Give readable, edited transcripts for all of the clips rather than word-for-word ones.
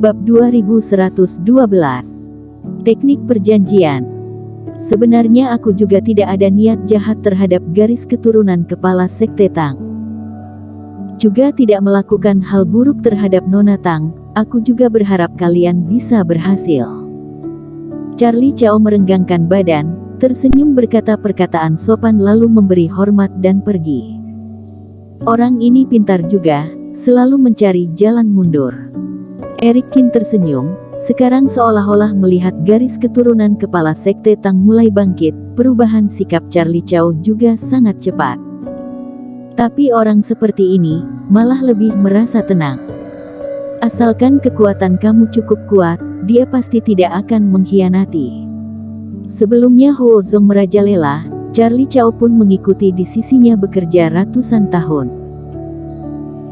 Bab 2112. Teknik perjanjian. Sebenarnya aku juga tidak ada niat jahat terhadap garis keturunan kepala sekte Tang. Juga tidak melakukan hal buruk terhadap Nona Tang. Aku juga berharap kalian bisa berhasil. Charlie Cao merenggangkan badan, tersenyum berkata perkataan sopan lalu memberi hormat dan pergi. Orang ini pintar juga, selalu mencari jalan mundur. Eric Kin tersenyum, sekarang seolah-olah melihat garis keturunan kepala sekte Tang mulai bangkit. Perubahan sikap Charlie Cao juga sangat cepat. Tapi orang seperti ini, malah lebih merasa tenang. Asalkan kekuatan kamu cukup kuat, dia pasti tidak akan mengkhianati. Sebelumnya Huo Zong merajalela, Charlie Cao pun mengikuti di sisinya bekerja ratusan tahun.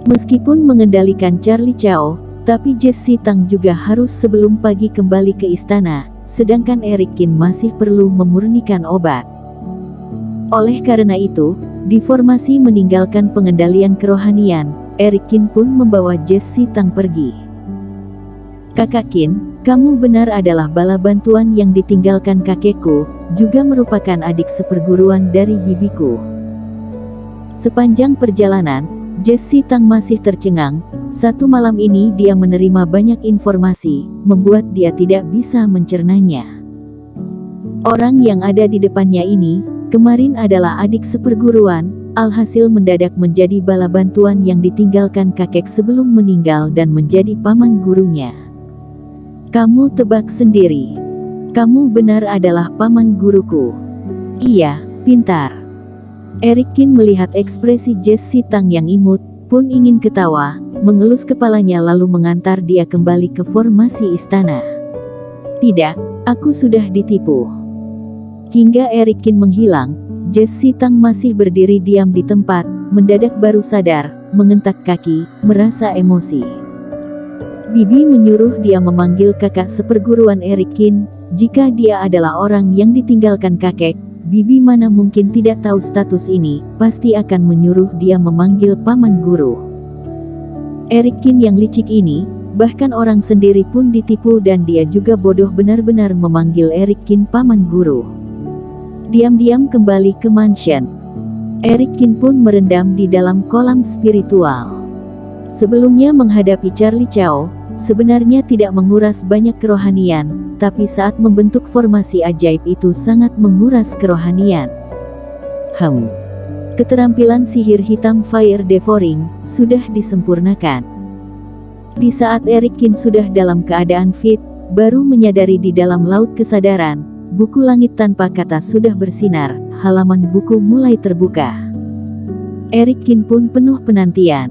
Meskipun mengendalikan Charlie Cao, tapi Jessie Tang juga harus sebelum pagi kembali ke istana, sedangkan Eric Kin masih perlu memurnikan obat. Oleh karena itu, di formasi meninggalkan pengendalian kerohanian, Eric Kin pun membawa Jessie Tang pergi. Kakak Kin, kamu benar adalah bala bantuan yang ditinggalkan kakekku, juga merupakan adik seperguruan dari bibiku. Sepanjang perjalanan, Jessie Tang masih tercengang. Satu malam ini dia menerima banyak informasi, membuat dia tidak bisa mencernanya. Orang yang ada di depannya ini, kemarin adalah adik seperguruan, alhasil mendadak menjadi bala bantuan yang ditinggalkan kakek sebelum meninggal dan menjadi paman gurunya. Kamu tebak sendiri. Kamu benar adalah paman guruku. Iya, pintar. Eric Kin melihat ekspresi Jessie Tang yang imut, pun ingin ketawa, mengelus kepalanya lalu mengantar dia kembali ke formasi istana. Tidak, aku sudah ditipu. Hingga Eric Kin menghilang, Jessie Tang masih berdiri diam di tempat, mendadak baru sadar, mengentak kaki, merasa emosi. Bibi menyuruh dia memanggil kakak seperguruan Eric Kin. Jika dia adalah orang yang ditinggalkan kakek, Bibi mana mungkin tidak tahu status ini, pasti akan menyuruh dia memanggil paman guru. Eric Kin yang licik ini, bahkan orang sendiri pun ditipu dan dia juga bodoh benar-benar memanggil Eric Kin paman guru. Diam-diam kembali ke mansion. Eric Kin pun merendam di dalam kolam spiritual. Sebelumnya menghadapi Charlie Cao, sebenarnya tidak menguras banyak kerohanian, tapi saat membentuk formasi ajaib itu sangat menguras kerohanian. Keterampilan sihir hitam Fire Devouring sudah disempurnakan. Di saat Eric Kin sudah dalam keadaan fit, baru menyadari di dalam laut kesadaran, buku langit tanpa kata sudah bersinar, halaman buku mulai terbuka. Eric Kin pun penuh penantian.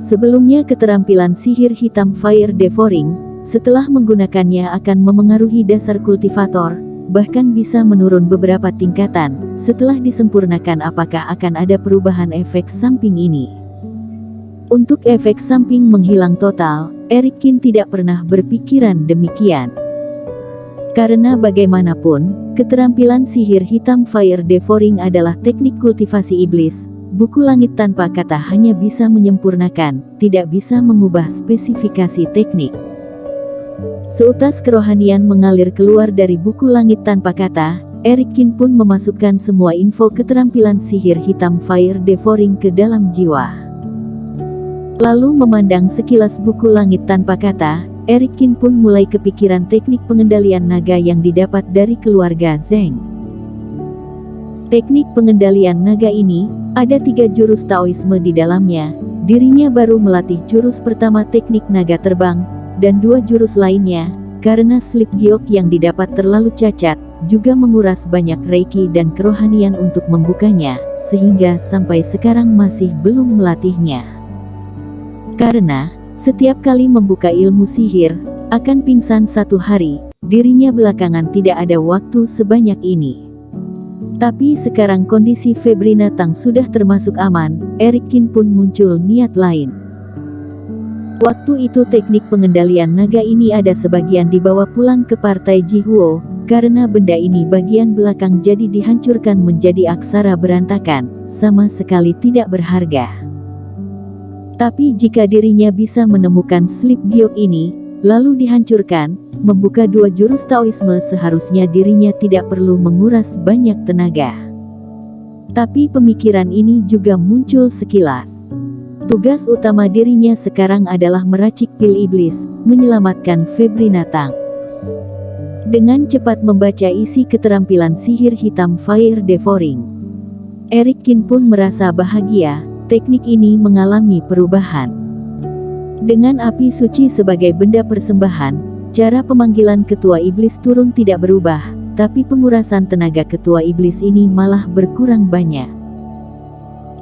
Sebelumnya keterampilan sihir hitam Fire Devouring, setelah menggunakannya akan memengaruhi dasar kultivator, bahkan bisa menurun beberapa tingkatan. Setelah disempurnakan apakah akan ada perubahan efek samping ini? Untuk efek samping menghilang total, Eric Kin tidak pernah berpikiran demikian. Karena bagaimanapun, keterampilan sihir hitam Fire Devouring adalah teknik kultivasi iblis. Buku langit tanpa kata hanya bisa menyempurnakan, tidak bisa mengubah spesifikasi teknik. Seutas kerohanian mengalir keluar dari buku langit tanpa kata, Eric Kin pun memasukkan semua info keterampilan sihir hitam Fire Devouring ke dalam jiwa. Lalu memandang sekilas buku langit tanpa kata, Eric Kin pun mulai kepikiran teknik pengendalian naga yang didapat dari keluarga Zheng. Teknik pengendalian naga ini, ada 3 jurus Taoisme di dalamnya. Dirinya baru melatih jurus pertama teknik naga terbang, dan 2 jurus lainnya, karena slip giok yang didapat terlalu cacat, juga menguras banyak reiki dan kerohanian untuk membukanya, sehingga sampai sekarang masih belum melatihnya. Karena, setiap kali membuka ilmu sihir, akan pingsan 1 hari, dirinya belakangan tidak ada waktu sebanyak ini. Tapi sekarang kondisi Febrina Tang sudah termasuk aman, Eric Kin pun muncul niat lain. Waktu itu teknik pengendalian naga ini ada sebagian dibawa pulang ke partai Jihuo, karena benda ini bagian belakang jadi dihancurkan menjadi aksara berantakan, sama sekali tidak berharga. Tapi jika dirinya bisa menemukan slip giok ini, lalu dihancurkan, membuka dua jurus Taoisme, seharusnya dirinya tidak perlu menguras banyak tenaga. Tapi pemikiran ini juga muncul sekilas. Tugas utama dirinya sekarang adalah meracik pil iblis, menyelamatkan Febri Natang. Dengan cepat membaca isi keterampilan sihir hitam Fire Devouring, Eric Kin pun merasa bahagia. Teknik ini mengalami perubahan. Dengan api suci sebagai benda persembahan, cara pemanggilan ketua iblis turun tidak berubah, tapi pengurasan tenaga ketua iblis ini malah berkurang banyak.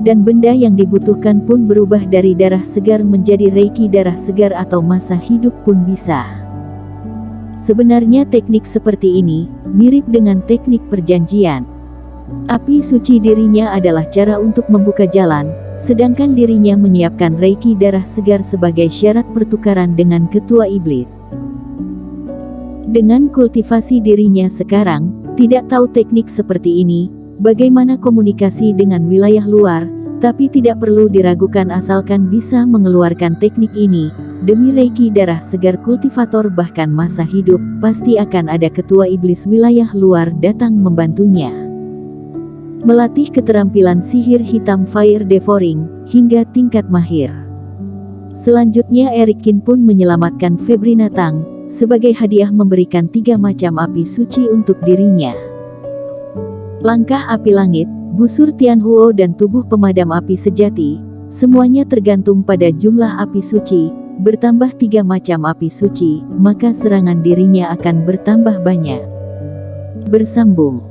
Dan benda yang dibutuhkan pun berubah dari darah segar menjadi reiki darah segar atau masa hidup pun bisa. Sebenarnya teknik seperti ini mirip dengan teknik perjanjian. Api suci dirinya adalah cara untuk membuka jalan, sedangkan dirinya menyiapkan reiki darah segar sebagai syarat pertukaran dengan ketua iblis. Dengan kultivasi dirinya sekarang, tidak tahu teknik seperti ini, bagaimana komunikasi dengan wilayah luar, tapi tidak perlu diragukan asalkan bisa mengeluarkan teknik ini. Demi reiki darah segar kultivator bahkan masa hidup, pasti akan ada ketua iblis wilayah luar datang membantunya. Melatih keterampilan sihir hitam Fire Devouring hingga tingkat mahir. Selanjutnya Eric Kin pun menyelamatkan Febri Natang, sebagai hadiah memberikan 3 macam api suci untuk dirinya. Langkah api langit, busur Tianhuo dan tubuh pemadam api sejati, semuanya tergantung pada jumlah api suci. Bertambah 3 macam api suci, maka serangan dirinya akan bertambah banyak. Bersambung.